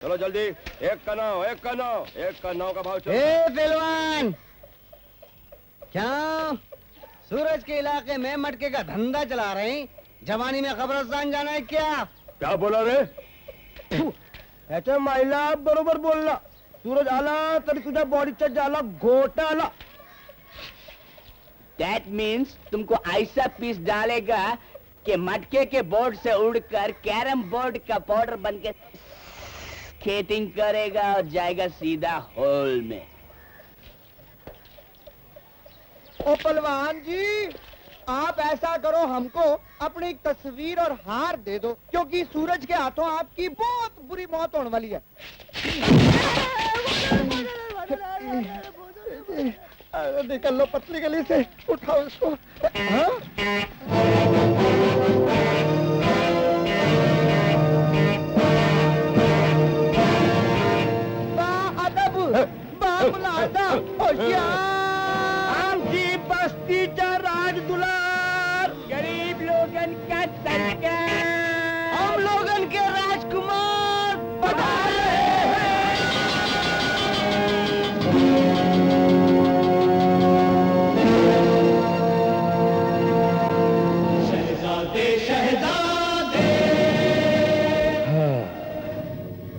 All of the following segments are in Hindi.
चलो जल्दी, एक का नाव का भाव चलो। पहलवान, क्या सूरज के इलाके में मटके का धंधा चला रहे हैं? जवानी में कब्रिस्तान जाना है क्या? क्या बोला रे? याच्या माईला बरोबर बोलला. सूरज आला तरी तुझ्या बॉडीचा झाला घोटाला. That means तुमको ऐसा पीस डालेगा कि मटके के बोर्ड से उड़कर कैरम बोर्ड का पाउडर बनकर स्केटिंग करेगा और जाएगा सीधा होल में। ओ पहलवान जी, आप ऐसा करो, हमको अपनी एक तस्वीर और हार दे दो, क्योंकि सूरज के हाथों आपकी बहुत बुरी मौत होने वाली है। निकल लो पतली गली से, उठाओ इसको। आमची बस्तीचा राजदुलार, गरीब लोगन का सरकार, हम लोगन के राजकुमार पधारे हैं। शहजादे शहजादे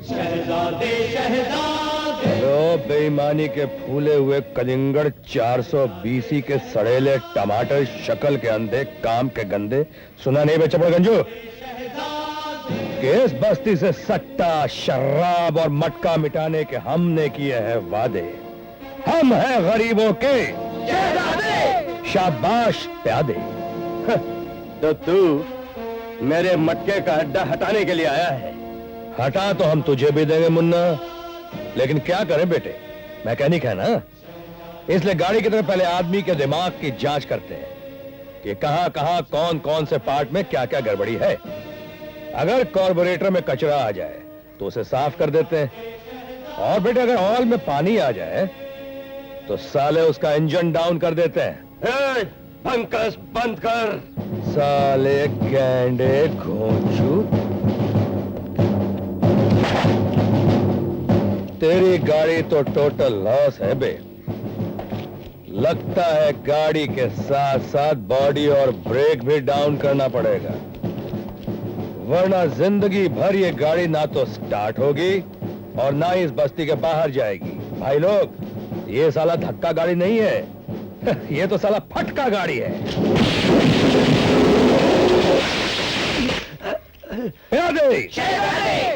शहजादे शहजादे बेईमानी के फूले हुए कलिंगड़ 420 के सड़ेले टमाटर, शक्ल के अंधे, काम के गंदे। सुना नहीं बे चपड़गंजू? इस बस्ती से सट्टा, शराब और मटका मिटाने के हमने किए हैं वादे। हम हैं गरीबों के शहजादे, शाबाश प्यादे। तो तू मेरे मटके का अड्डा हटाने के लिए आया है? हटा तो हम तुझे भी देंगे मुन्ना, लेकिन क्या करें बेटे, मैकेनिक है ना, इसलिए गाड़ी की तरह पहले आदमी के दिमाग की जांच करते हैं कि कहां कहां कौन कौन से पार्ट में क्या क्या गड़बड़ी है। अगर कार्बोरेटर में कचरा आ जाए तो उसे साफ कर देते हैं, और बेटे अगर ऑयल में पानी आ जाए तो साले उसका इंजन डाउन कर देते हैं। बंकस बंद कर साले गैंडे घोंचू। तेरी गाड़ी तो टोटल लॉस है बे। लगता है गाड़ी के साथ साथ बॉडी और ब्रेक भी डाउन करना पड़ेगा, वरना जिंदगी भर ये गाड़ी ना तो स्टार्ट होगी और ना ही इस बस्ती के बाहर जाएगी। भाई लोग, ये साला धक्का गाड़ी नहीं है, ये तो साला फटका गाड़ी है।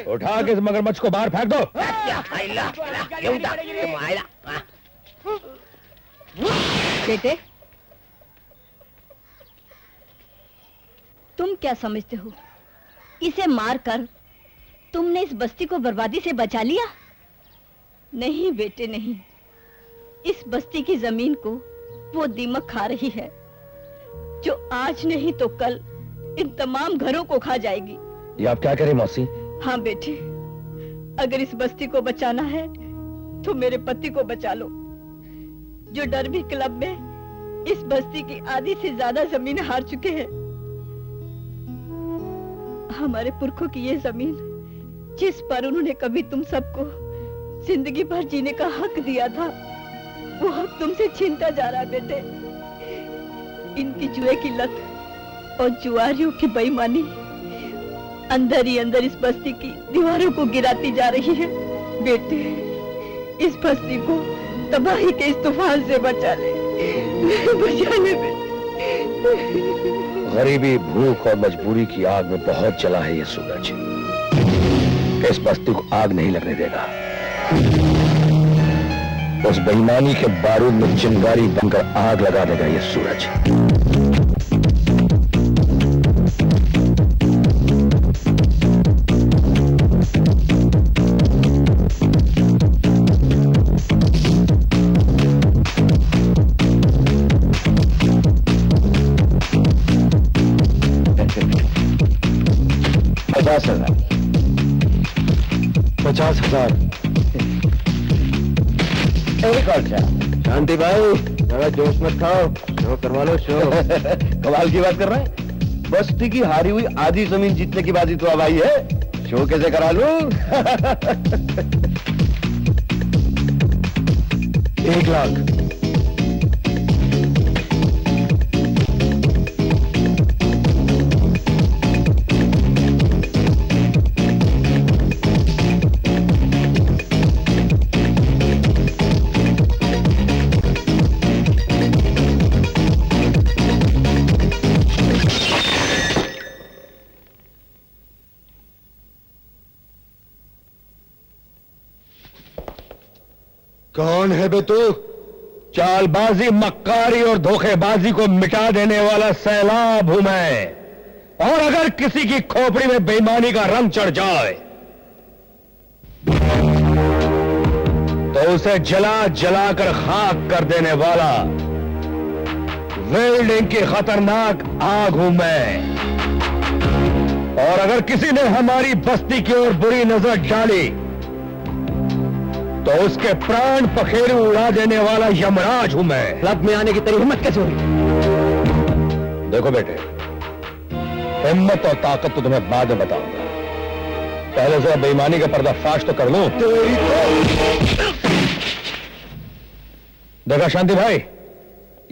उठा के इस मगरमच्छ को बाहर फेंक दो। बेटे, तुम क्या समझते हो, इसे मारकर तुमने इस बस्ती को बर्बादी से बचा लिया? नहीं बेटे नहीं, इस बस्ती की जमीन को वो दीमक खा रही है जो आज नहीं तो कल इन तमाम घरों को खा जाएगी। ये आप क्या करें मौसी? हाँ बेटे, अगर इस बस्ती को बचाना है तो मेरे पति को बचा लो, जो डरबी क्लब में इस बस्ती की आधी से ज्यादा जमीन हार चुके हैं। हमारे पुरखों की ये जमीन, जिस पर उन्होंने कभी तुम सबको जिंदगी भर जीने का हक दिया था, वो हक तुमसे छीनता जा रहा है बेटे। इनकी जुए की लत और जुआरियों की बेईमानी अंदर ही अंदर इस बस्ती की दीवारों को गिराती जा रही है। बेटे, इस बस्ती को तबाही के इस तूफान से बचा ले, बचा ले बेटे। गरीबी, भूख और मजबूरी की आग में बहुत जला है ये सूरज, इस बस्ती को आग नहीं लगने देगा। उस बेईमानी के बारूद में चिंगारी बनकर आग लगा देगा ये सूरज। पचास हजार। एक और क्या? शांति भाई, थोड़ा जोश मत खाओ, शो करवा लो शो। कमाल की बात कर रहे हैं, बस्ती की हारी हुई आधी जमीन जीतने की बाजी तो अब आई है। शो कैसे करा लूं? 1 लाख। कौन है बे तू? चालबाजी, मक्कारी और धोखेबाजी को मिटा देने वाला सैलाब हूं मैं। और अगर किसी की खोपड़ी में बेईमानी का रंग चढ़ जाए तो उसे जला जला कर खाक कर देने वाला वेल्डिंग की खतरनाक आग हूं मैं। और अगर किसी ने हमारी बस्ती की ओर बुरी नजर डाली तो उसके प्राण पखेरु उड़ा देने वाला यमराज हूं मैं। क्लब में आने की तेरी हिम्मत कैसे हुई? देखो बेटे, हिम्मत और ताकत तो तुम्हें बाद में बताऊंगा। पहले जरा बेईमानी का पर्दाफाश तो कर लूं। देखा शांति भाई,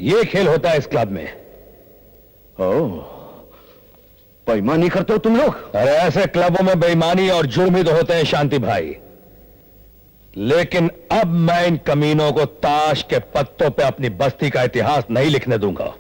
ये खेल होता है इस क्लब में। बेईमानी करते हो तुम लोग? अरे ऐसे क्लबों में बेईमानी और जुर्म ही तो होते हैं शांति भाई। लेकिन अब मैं इन कमीनों को ताश के पत्तों पे अपनी बस्ती का इतिहास नहीं लिखने दूंगा।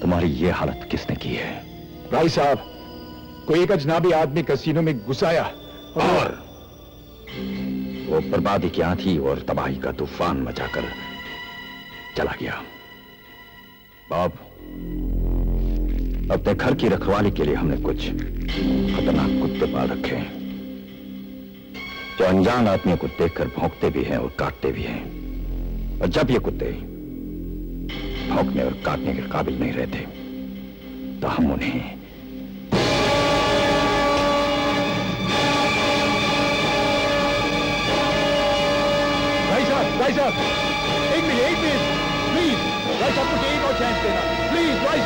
तुम्हारी ये हालत किसने की है? भाई साहब, कोई एक अजनबी आदमी कसीनो में घुसाया और वो बर्बादी की आंधी और तबाही का तूफान मचाकर चला गया। बाब, अपने घर की रखवाली के लिए हमने कुछ खतरनाक कुत्ते पाल रखे हैं जो अनजान आदमियों को देखकर भौंकते भी हैं और काटते भी हैं। और जब ये कुत्ते भौंकने और काटने के काबिल नहीं रहते तो हम उन्हें भाई साहब, एक मिनट प्लीज, भाई साहब मुझे एक और चांस देना प्लीज। भाई